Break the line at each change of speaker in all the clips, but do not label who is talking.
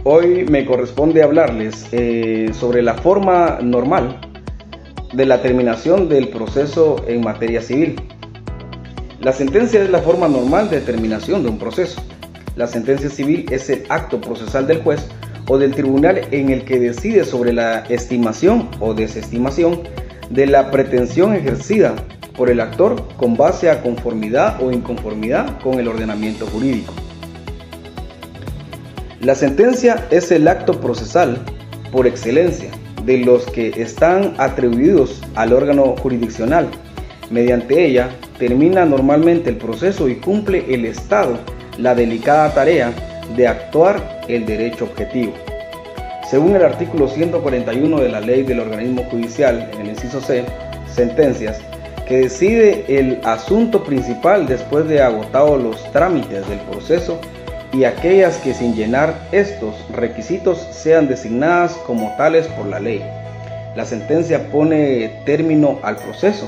Hoy me corresponde hablarles sobre la forma normal de la terminación del proceso en materia civil. La sentencia es la forma normal de terminación de un proceso. La sentencia civil es el acto procesal del juez o del tribunal en el que decide sobre la estimación o desestimación de la pretensión ejercida por el actor con base a conformidad o inconformidad con el ordenamiento jurídico. La sentencia es el acto procesal por excelencia de los que están atribuidos al órgano jurisdiccional. Mediante ella termina normalmente el proceso y cumple el Estado la delicada tarea de actuar el derecho objetivo. Según el artículo 141 de la Ley del Organismo Judicial, en el inciso C, sentencias, que decide el asunto principal después de agotados los trámites del proceso y aquellas que sin llenar estos requisitos sean designadas como tales por la ley. La sentencia pone término al proceso,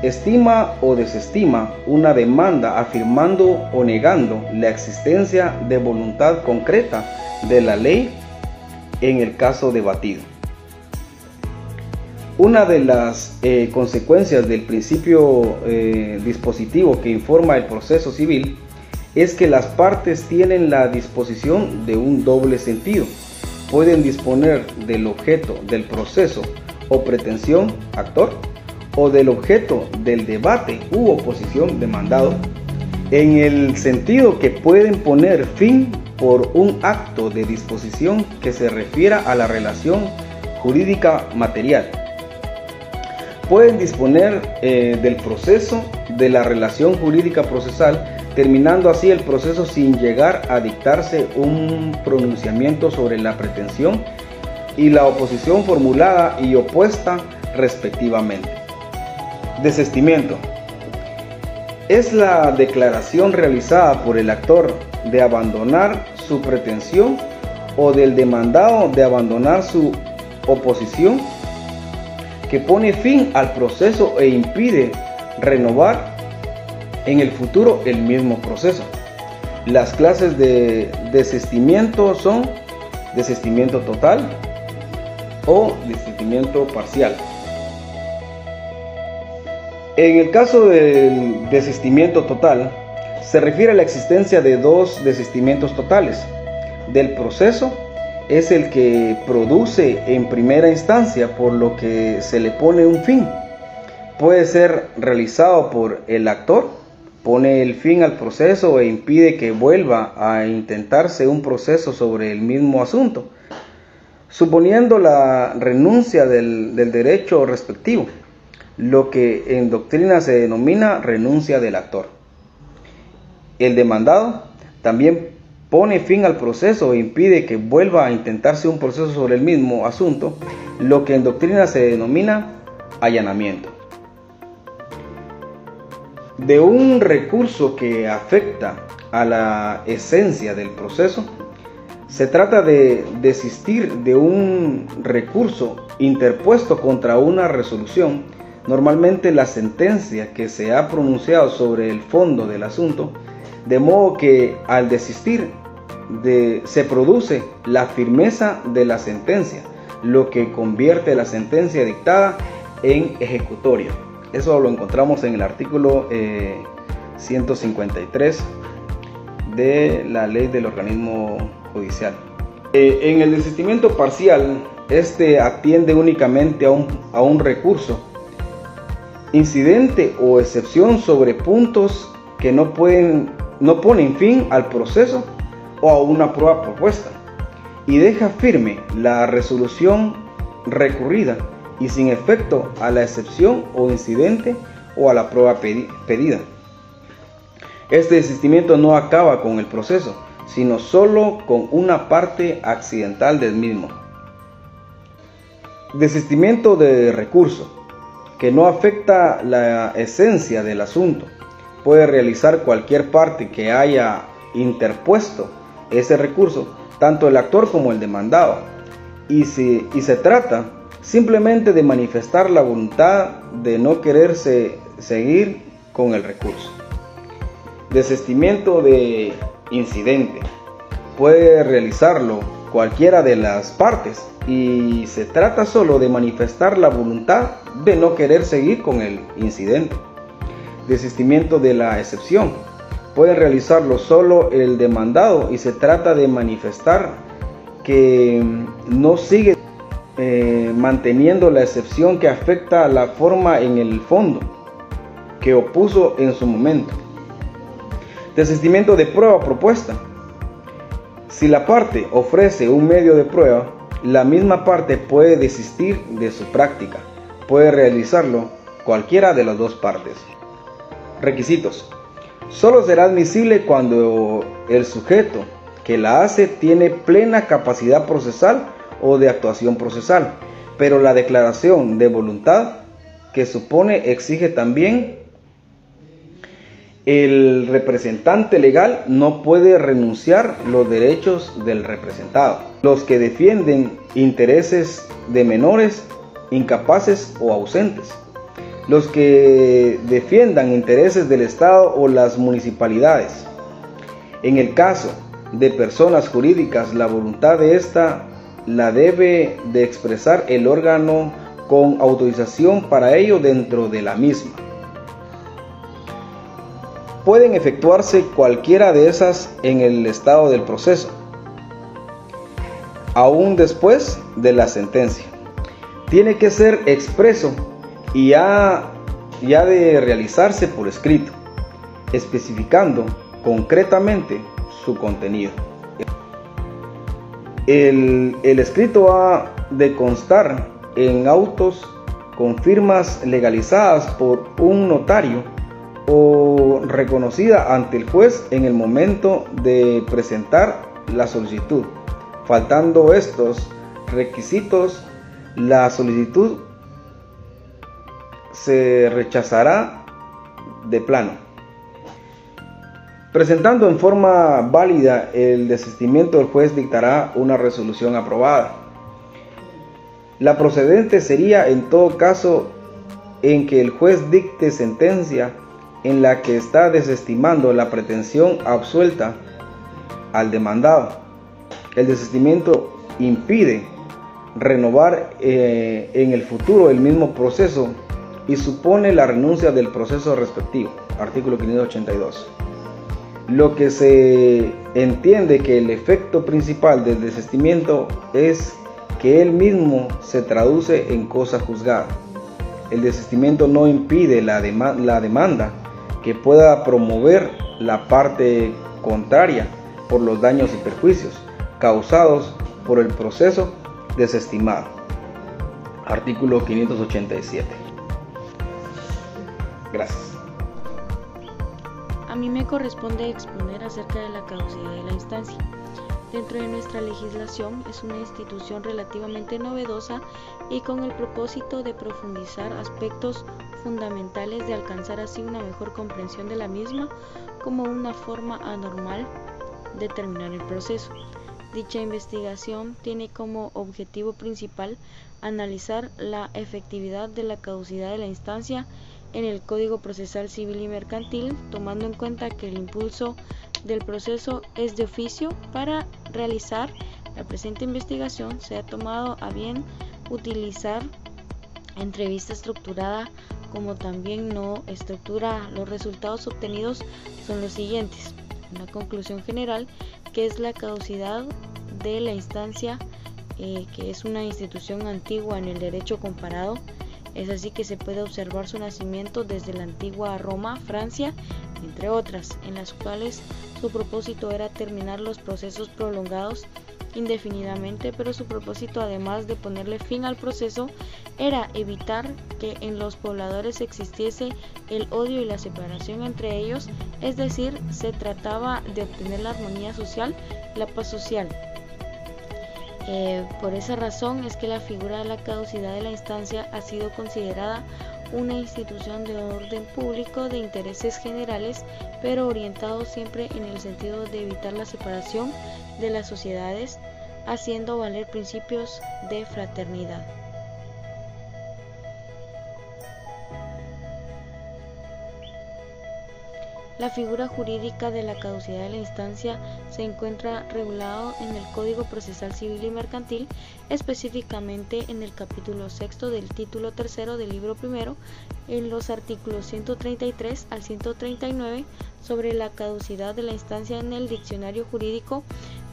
estima o desestima una demanda afirmando o negando la existencia de voluntad concreta de la ley en el caso debatido. Una de las consecuencias del principio dispositivo que informa el proceso civil es que las partes tienen la disposición de un doble sentido. Pueden disponer del objeto del proceso o pretensión, actor, o del objeto del debate u oposición, demandado, en el sentido que pueden poner fin por un acto de disposición que se refiera a la relación jurídica material. Pueden disponer del proceso de la relación jurídica procesal, terminando así el proceso sin llegar a dictarse un pronunciamiento sobre la pretensión y la oposición formulada y opuesta respectivamente. Desestimiento. Es la declaración realizada por el actor de abandonar su pretensión o del demandado de abandonar su oposición, que pone fin al proceso e impide renovar en el futuro el mismo proceso. Las clases de desistimiento son desistimiento total o desistimiento parcial. En el caso del desistimiento total, se refiere a la existencia de dos desistimientos totales. Del proceso es el que produce en primera instancia, por lo que se le pone un fin. Puede ser realizado por el actor, pone el fin al proceso e impide que vuelva a intentarse un proceso sobre el mismo asunto, suponiendo la renuncia del derecho respectivo, lo que en doctrina se denomina renuncia del actor. El demandado también pone fin al proceso e impide que vuelva a intentarse un proceso sobre el mismo asunto, lo que en doctrina se denomina allanamiento. De un recurso que afecta a la esencia del proceso, se trata de desistir de un recurso interpuesto contra una resolución, normalmente la sentencia que se ha pronunciado sobre el fondo del asunto, de modo que al desistir se produce la firmeza de la sentencia, lo que convierte la sentencia dictada en ejecutoria. Eso lo encontramos en el artículo 153 de la Ley del Organismo Judicial. En el desistimiento parcial, este atiende únicamente a un recurso, incidente o excepción sobre puntos que no ponen fin al proceso o a una prueba propuesta, y deja firme la resolución recurrida y sin efecto a la excepción o incidente o a la prueba pedida. Este desistimiento no acaba con el proceso, sino solo con una parte accidental del mismo. Desistimiento de recurso, que no afecta la esencia del asunto. Puede realizar cualquier parte que haya interpuesto ese recurso, tanto el actor como el demandado, y se trata simplemente de manifestar la voluntad de no quererse seguir con el recurso. Desistimiento de incidente. Puede realizarlo cualquiera de las partes, y se trata solo de manifestar la voluntad de no querer seguir con el incidente. Desistimiento de la excepción. Puede realizarlo solo el demandado y se trata de manifestar que no sigue manteniendo la excepción que afecta a la forma en el fondo que opuso en su momento. Desistimiento de prueba propuesta. Si la parte ofrece un medio de prueba, la misma parte puede desistir de su práctica. Puede realizarlo cualquiera de las dos partes. Requisitos. Solo será admisible cuando el sujeto que la hace tiene plena capacidad procesal o de actuación procesal, pero la declaración de voluntad que supone exige también el representante legal no puede renunciar los derechos del representado. Los que defienden intereses de menores, incapaces o ausentes. Los que defiendan intereses del Estado o las municipalidades. En el caso de personas jurídicas, la voluntad de esta la debe de expresar el órgano con autorización para ello dentro de la misma. Pueden efectuarse cualquiera de esas en el estado del proceso, aún después de la sentencia. Tiene que ser expreso y ha de realizarse por escrito, especificando concretamente su contenido. El escrito ha de constar en autos con firmas legalizadas por un notario o reconocida ante el juez en el momento de presentar la solicitud. Faltando estos requisitos, la solicitud se rechazará de plano. Presentando en forma válida el desistimiento, el juez dictará una resolución aprobada. La procedente sería en todo caso en que el juez dicte sentencia en la que está desestimando la pretensión absuelta al demandado. El desistimiento impide renovar en el futuro el mismo proceso y supone la renuncia del proceso respectivo. Artículo 582. Lo que se entiende que el efecto principal del desistimiento es que él mismo se traduce en cosa juzgada. El desistimiento no impide la demanda que pueda promover la parte contraria por los daños y perjuicios causados por el proceso desestimado. Artículo 587. Gracias.
A mí me corresponde exponer acerca de la caducidad de la instancia. Dentro de nuestra legislación es una institución relativamente novedosa y con el propósito de profundizar aspectos fundamentales de alcanzar así una mejor comprensión de la misma como una forma anormal de terminar el proceso. Dicha investigación tiene como objetivo principal analizar la efectividad de la caducidad de la instancia en el Código Procesal Civil y Mercantil, tomando en cuenta que el impulso del proceso es de oficio. Para realizar la presente investigación se ha tomado a bien utilizar entrevista estructurada como también no estructurada. Los resultados obtenidos son los siguientes. Una conclusión general, que es la caducidad de la instancia, que es una institución antigua en el derecho comparado. Es así que se puede observar su nacimiento desde la antigua Roma, Francia, entre otras, en las cuales su propósito era terminar los procesos prolongados indefinidamente, pero su propósito, además de ponerle fin al proceso, era evitar que en los pobladores existiese el odio y la separación entre ellos, es decir, se trataba de obtener la armonía social, la paz social. Por esa razón es que la figura de la caducidad de la instancia ha sido considerada una institución de orden público de intereses generales, pero orientado siempre en el sentido de evitar la separación de las sociedades, haciendo valer principios de fraternidad. La figura jurídica de la caducidad de la instancia se encuentra regulado en el Código Procesal Civil y Mercantil, específicamente en el capítulo 6 del título 3 del libro primero, en los artículos 133 al 139 sobre la caducidad de la instancia en el diccionario jurídico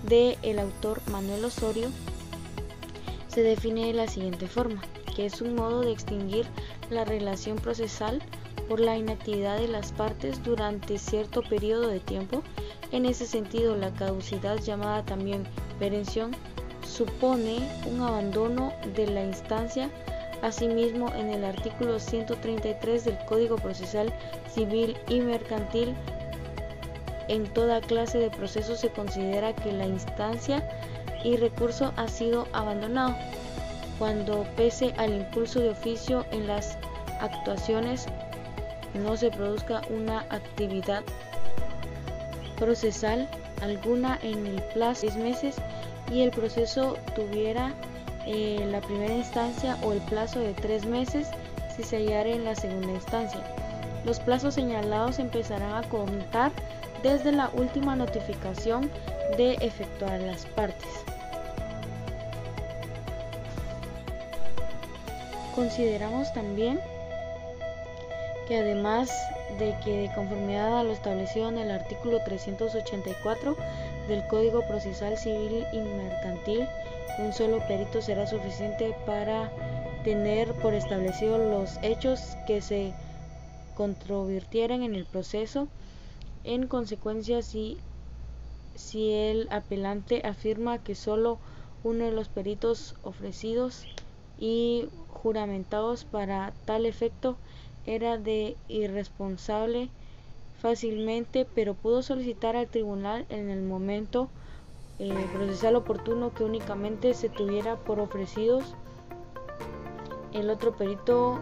del autor Manuel Osorio. Se define de la siguiente forma, que es un modo de extinguir la relación procesal por la inactividad de las partes durante cierto periodo de tiempo. En ese sentido, la caducidad, llamada también perención, supone un abandono de la instancia. Asimismo, en el artículo 133 del Código Procesal Civil y Mercantil, en toda clase de proceso se considera que la instancia y recurso ha sido abandonado, cuando pese al impulso de oficio en las actuaciones no se produzca una actividad procesal alguna en el plazo de 6 meses y el proceso tuviera la primera instancia, o el plazo de 3 meses si se hallara en la segunda instancia. Los plazos señalados empezarán a contar desde la última notificación de efectuar las partes. Consideramos también que además de que, de conformidad a lo establecido en el artículo 384 del Código Procesal Civil y Mercantil, un solo perito será suficiente para tener por establecido los hechos que se controvirtieran en el proceso. En consecuencia, si el apelante afirma que solo uno de los peritos ofrecidos y juramentados para tal efecto era de irresponsable fácilmente, pero pudo solicitar al tribunal en el momento procesal oportuno que únicamente se tuviera por ofrecidos el otro perito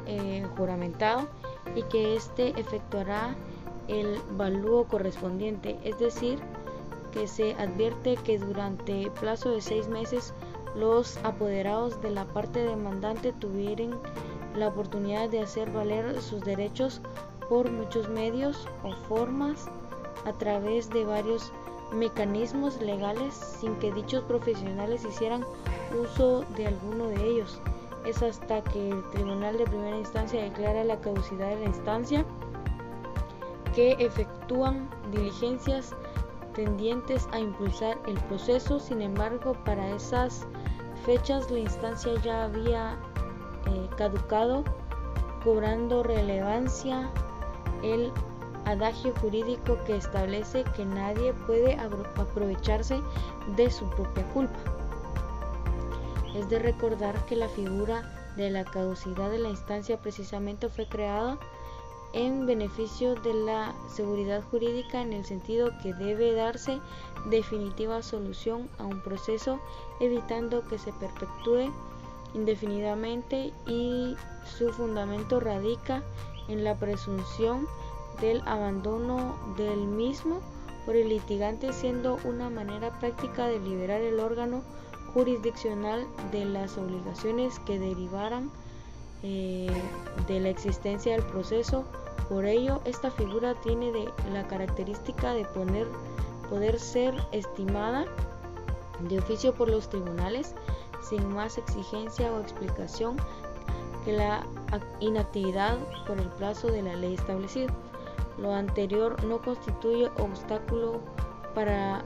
juramentado, y que éste efectuará el valúo correspondiente, es decir, que se advierte que durante plazo de 6 meses los apoderados de la parte demandante tuvieran la oportunidad de hacer valer sus derechos por muchos medios o formas a través de varios mecanismos legales sin que dichos profesionales hicieran uso de alguno de ellos. Es hasta que el tribunal de primera instancia declara la caducidad de la instancia que efectúan diligencias tendientes a impulsar el proceso. Sin embargo, para esas fechas la instancia ya había caducado, cobrando relevancia el adagio jurídico que establece que nadie puede aprovecharse de su propia culpa. Es de recordar que la figura de la caducidad de la instancia precisamente fue creada en beneficio de la seguridad jurídica, en el sentido que debe darse definitiva solución a un proceso, evitando que se perpetúe indefinidamente, y su fundamento radica en la presunción del abandono del mismo por el litigante, siendo una manera práctica de liberar el órgano jurisdiccional de las obligaciones que derivaran de la existencia del proceso. Por ello, esta figura tiene la característica de poder ser estimada de oficio por los tribunales sin más exigencia o explicación que la inactividad por el plazo de la ley establecido. Lo anterior no constituye obstáculo para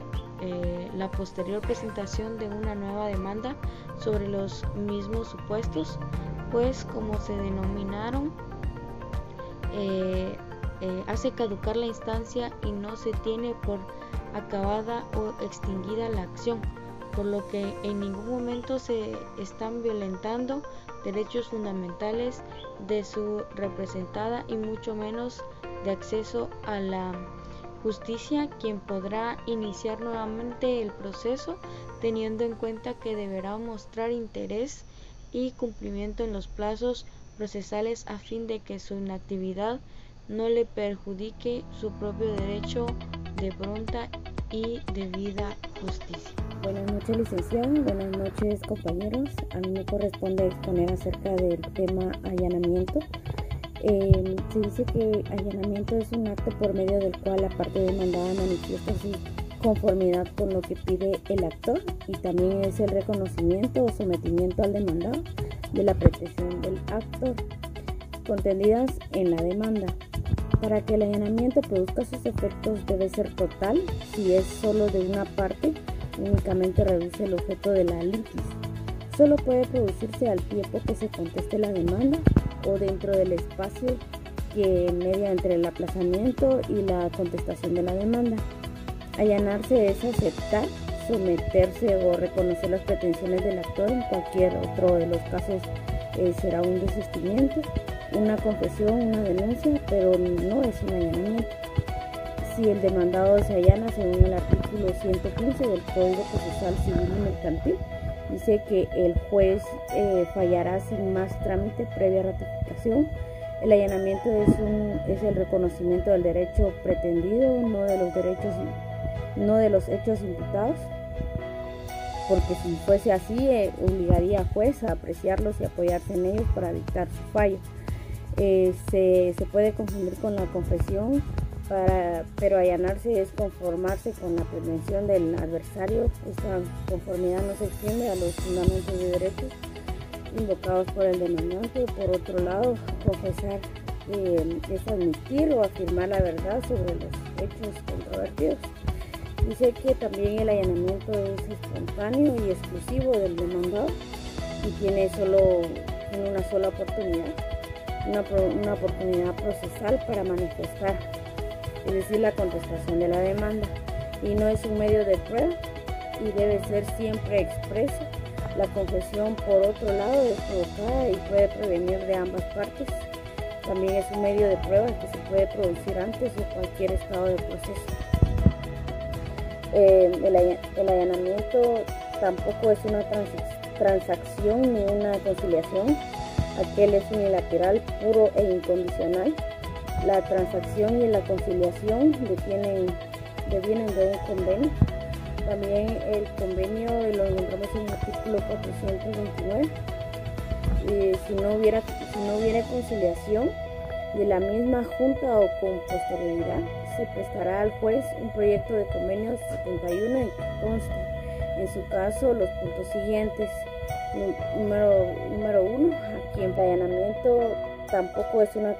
la posterior presentación de una nueva demanda sobre los mismos supuestos, pues como se denominaron, hace caducar la instancia y no se tiene por acabada o extinguida la acción, por lo que en ningún momento se están violentando derechos fundamentales de su representada, y mucho menos de acceso a la justicia, quien podrá iniciar nuevamente el proceso, teniendo en cuenta que deberá mostrar interés y cumplimiento en los plazos procesales a fin de que su inactividad no le perjudique su propio derecho de pronta y debida justicia.
Buenas noches, licenciado. Buenas noches, compañeros. A mí me corresponde exponer acerca del tema allanamiento. Se dice que allanamiento es un acto por medio del cual la parte demandada manifiesta su conformidad con lo que pide el actor, y también es el reconocimiento o sometimiento al demandado de la pretensión del actor contendidas en la demanda. Para que el allanamiento produzca sus efectos debe ser total. Si es solo de una parte, únicamente reduce el objeto de la litis. Solo puede producirse al tiempo que se conteste la demanda o dentro del espacio que media entre el aplazamiento y la contestación de la demanda. Allanarse es aceptar, someterse o reconocer las pretensiones del actor. En cualquier otro de los casos será un desistimiento, una confesión, una denuncia, pero no es un allanamiento. Si el demandado se allana según el artículo 115 del Código Procesal Civil y Mercantil, dice que el juez fallará sin más trámite previa ratificación. El allanamiento es el reconocimiento del derecho pretendido, no de los hechos imputados, porque si fuese así obligaría al juez a apreciarlos y apoyarse en ellos para dictar su fallo. Se puede confundir con la confesión, pero allanarse es conformarse con la pretensión del adversario. Esta conformidad no se extiende a los fundamentos de derechos invocados por el demandante. Por otro lado, confesar es admitir o afirmar la verdad sobre los hechos controvertidos. Dice que también el allanamiento es espontáneo y exclusivo del demandado y tiene una sola oportunidad, una oportunidad procesal para manifestar, es decir, la contestación de la demanda, y no es un medio de prueba y debe ser siempre expreso. La confesión, por otro lado, es provocada y puede provenir de ambas partes. También es un medio de prueba que se puede producir antes de cualquier estado de proceso. El allanamiento tampoco es una transacción ni una conciliación. Aquel es unilateral, puro e incondicional. La transacción y la conciliación devienen de un convenio. También el convenio lo encontramos en el artículo 429. Si no hubiera conciliación de la misma junta o con posterioridad, se prestará al juez un proyecto de convenio 71 en que consta, en su caso, los puntos siguientes. Número 1. Aquí en allanamiento tampoco es una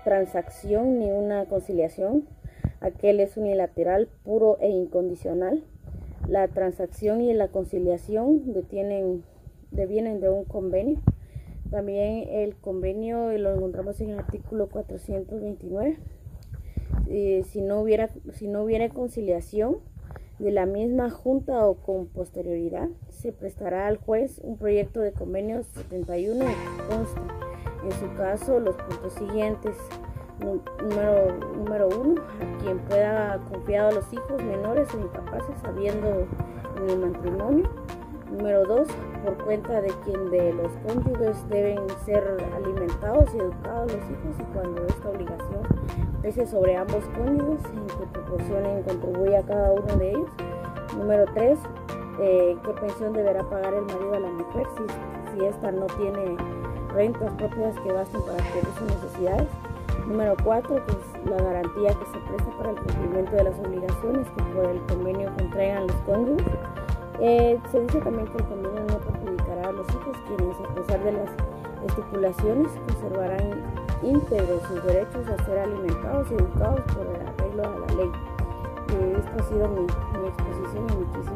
transacción ni una conciliación. Aquel es unilateral, puro e incondicional. La transacción y la conciliación devienen de un convenio. También el convenio lo encontramos en el artículo 429. Si no hubiera conciliación de la misma junta o con posterioridad, se prestará al juez un proyecto de convenio 71 en que consta, en su caso, los puntos siguientes. Número 1. A quien pueda confiar a los hijos menores o incapaces habiendo en el matrimonio. Número 2. Por cuenta de quien de los cónyuges deben ser alimentados y educados los hijos, y cuando esta obligación pese sobre ambos cónyuges, en que proporcionen contribuye a cada uno de ellos. Número 3. ¿Qué pensión deberá pagar el marido a la mujer si ésta no tiene rentas propias que basten para cubrir sus necesidades? Número 4, que es la garantía que se presta para el cumplimiento de las obligaciones que por el convenio contraigan los cónyuges. Se dice también que el convenio no perjudicará a los hijos, quienes a pesar de las estipulaciones conservarán íntegros sus derechos a ser alimentados y educados por el arreglo a la ley. Esto ha sido mi exposición y muchísimas